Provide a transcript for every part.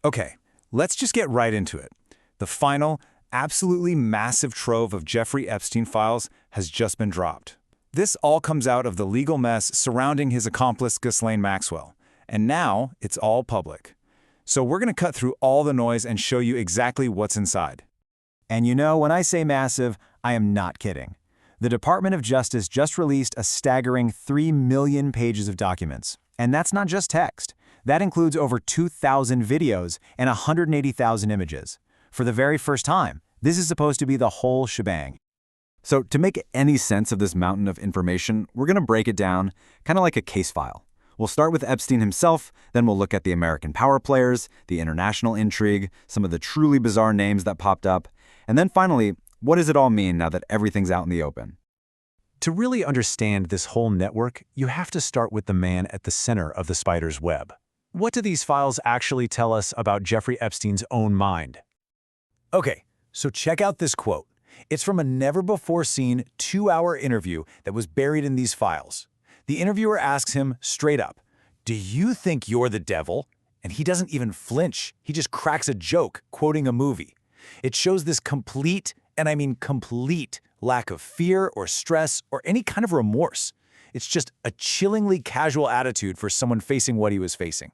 Okay, let's just get right into it. The final, absolutely massive trove of Jeffrey Epstein files has just been dropped. This all comes out of the legal mess surrounding his accomplice Ghislaine Maxwell, and now it's all public. So we're going to cut through all the noise and show you exactly what's inside. And you know, when I say massive, I am not kidding. The Department of Justice just released a staggering 3 million pages of documents. And that's not just text. That includes over 2,000 videos and 180,000 images. For the very first time, this is supposed to be the whole shebang. So to make any sense of this mountain of information, we're going to break it down kind of like a case file. We'll start with Epstein himself, then we'll look at the American power players, the international intrigue, some of the truly bizarre names that popped up, and then finally, what does it all mean now that everything's out in the open? To really understand this whole network, you have to start with the man at the center of the spider's web. What do these files actually tell us about Jeffrey Epstein's own mind? Okay, so check out this quote. It's from a never-before-seen 2-hour interview that was buried in these files. The interviewer asks him straight up, "Do you think you're the devil?" And he doesn't even flinch. He just cracks a joke, quoting a movie. It shows this complete, and I mean complete, lack of fear or stress or any kind of remorse. It's just a chillingly casual attitude for someone facing what he was facing.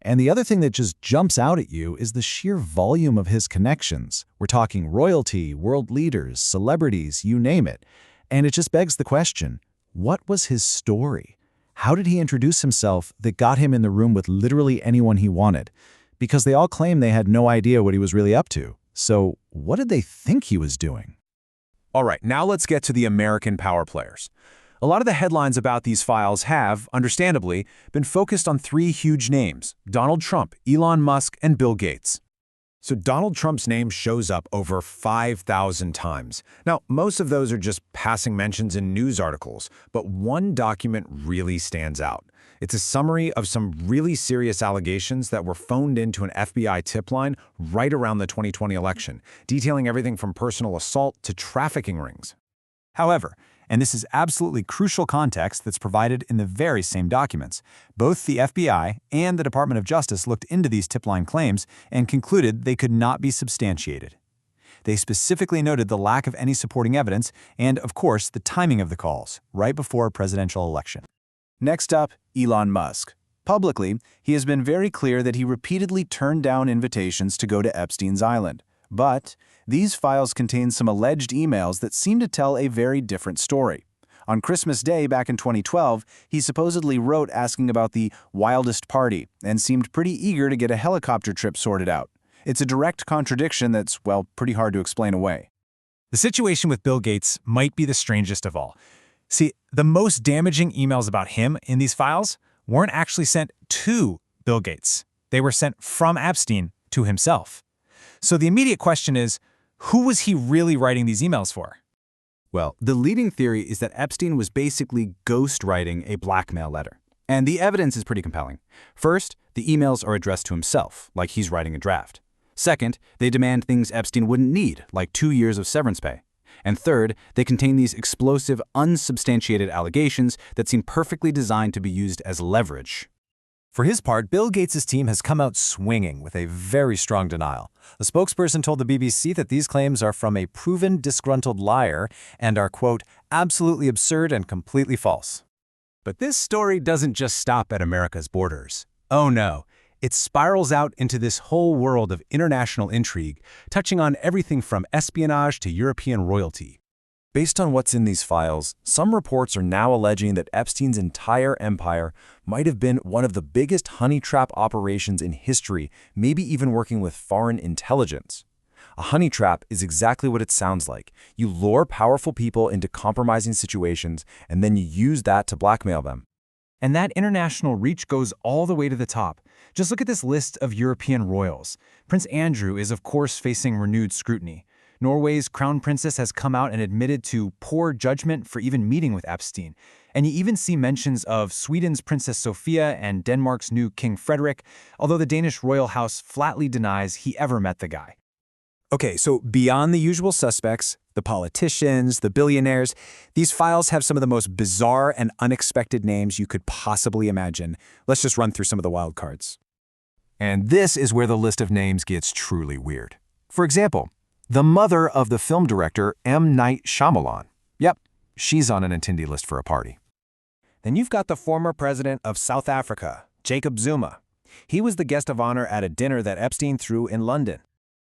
And the other thing that just jumps out at you is the sheer volume of his connections. We're talking royalty, world leaders, celebrities, you name it. And it just begs the question, what was his story? How did he introduce himself that got him in the room with literally anyone he wanted? Because they all claim they had no idea what he was really up to. So what did they think he was doing? All right, now let's get to the American power players. A lot of the headlines about these files have, understandably, been focused on 3 huge names: Donald Trump, Elon Musk, and Bill Gates. So Donald Trump's name shows up over 5,000 times. Now, most of those are just passing mentions in news articles, but one document really stands out. It's a summary of some really serious allegations that were phoned into an FBI tip line right around the 2020 election, detailing everything from personal assault to trafficking rings. However, and this is absolutely crucial context that's provided in the very same documents, both the FBI and the Department of Justice looked into these tip line claims and concluded they could not be substantiated. They specifically noted the lack of any supporting evidence and, of course, the timing of the calls, right before a presidential election. Next up, Elon Musk. Publicly, he has been very clear that he repeatedly turned down invitations to go to Epstein's island. But these files contain some alleged emails that seem to tell a very different story. On Christmas Day back in 2012, he supposedly wrote asking about the wildest party and seemed pretty eager to get a helicopter trip sorted out. It's a direct contradiction that's, well, pretty hard to explain away. The situation with Bill Gates might be the strangest of all. See, the most damaging emails about him in these files weren't actually sent to Bill Gates. They were sent from Epstein to himself. So the immediate question is, who was he really writing these emails for? Well, the leading theory is that Epstein was basically ghostwriting a blackmail letter. And the evidence is pretty compelling. First, the emails are addressed to himself, like he's writing a draft. Second, they demand things Epstein wouldn't need, like 2 years of severance pay. And third, they contain these explosive, unsubstantiated allegations that seem perfectly designed to be used as leverage. For his part, Bill Gates' team has come out swinging with a very strong denial. A spokesperson told the BBC that these claims are from a proven disgruntled liar and are, quote, absolutely absurd and completely false. But this story doesn't just stop at America's borders. Oh no, it spirals out into this whole world of international intrigue, touching on everything from espionage to European royalty. Based on what's in these files, some reports are now alleging that Epstein's entire empire might have been one of the biggest honey trap operations in history, maybe even working with foreign intelligence. A honey trap is exactly what it sounds like. You lure powerful people into compromising situations, and then you use that to blackmail them. And that international reach goes all the way to the top. Just look at this list of European royals. Prince Andrew is, of course, facing renewed scrutiny. Norway's crown princess has come out and admitted to poor judgment for even meeting with Epstein. And you even see mentions of Sweden's Princess Sophia and Denmark's new King Frederick, although the Danish royal house flatly denies he ever met the guy. Okay, so beyond the usual suspects, the politicians, the billionaires, these files have some of the most bizarre and unexpected names you could possibly imagine. Let's just run through some of the wild cards. And this is where the list of names gets truly weird. For example, the mother of the film director M. Night Shyamalan. Yep, she's on an attendee list for a party. Then you've got the former president of South Africa, Jacob Zuma. He was the guest of honor at a dinner that Epstein threw in London.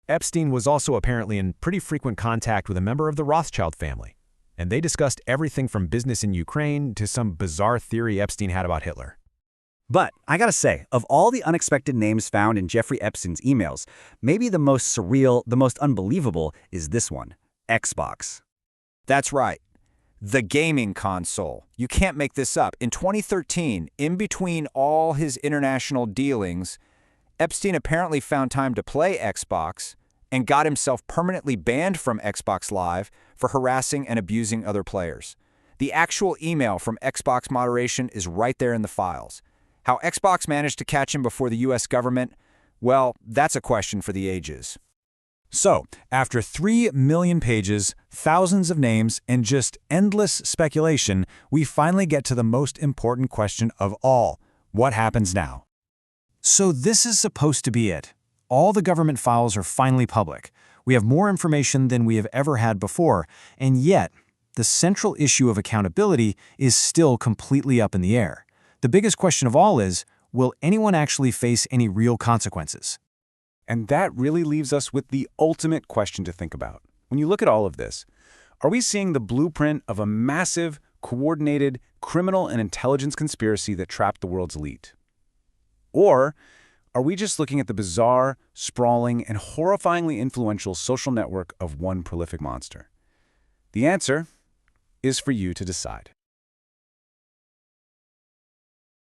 Epstein was also apparently in pretty frequent contact with a member of the Rothschild family, and they discussed everything from business in Ukraine to some bizarre theory Epstein had about Hitler. But I gotta say, of all the unexpected names found in Jeffrey Epstein's emails, maybe the most surreal, the most unbelievable is this one, Xbox. That's right. The gaming console. You can't make this up. In 2013, in between all his international dealings, Epstein apparently found time to play Xbox and got himself permanently banned from Xbox Live for harassing and abusing other players. The actual email from Xbox moderation is right there in the files. How Xbox managed to catch him before the US government, well, that's a question for the ages. So, after 3 million pages, thousands of names, and just endless speculation, we finally get to the most important question of all. What happens now? So this is supposed to be it. All the government files are finally public. We have more information than we have ever had before, and yet, the central issue of accountability is still completely up in the air. The biggest question of all is, will anyone actually face any real consequences? And that really leaves us with the ultimate question to think about. When you look at all of this, are we seeing the blueprint of a massive, coordinated, criminal and intelligence conspiracy that trapped the world's elite? Or are we just looking at the bizarre, sprawling, and horrifyingly influential social network of one prolific monster? The answer is for you to decide.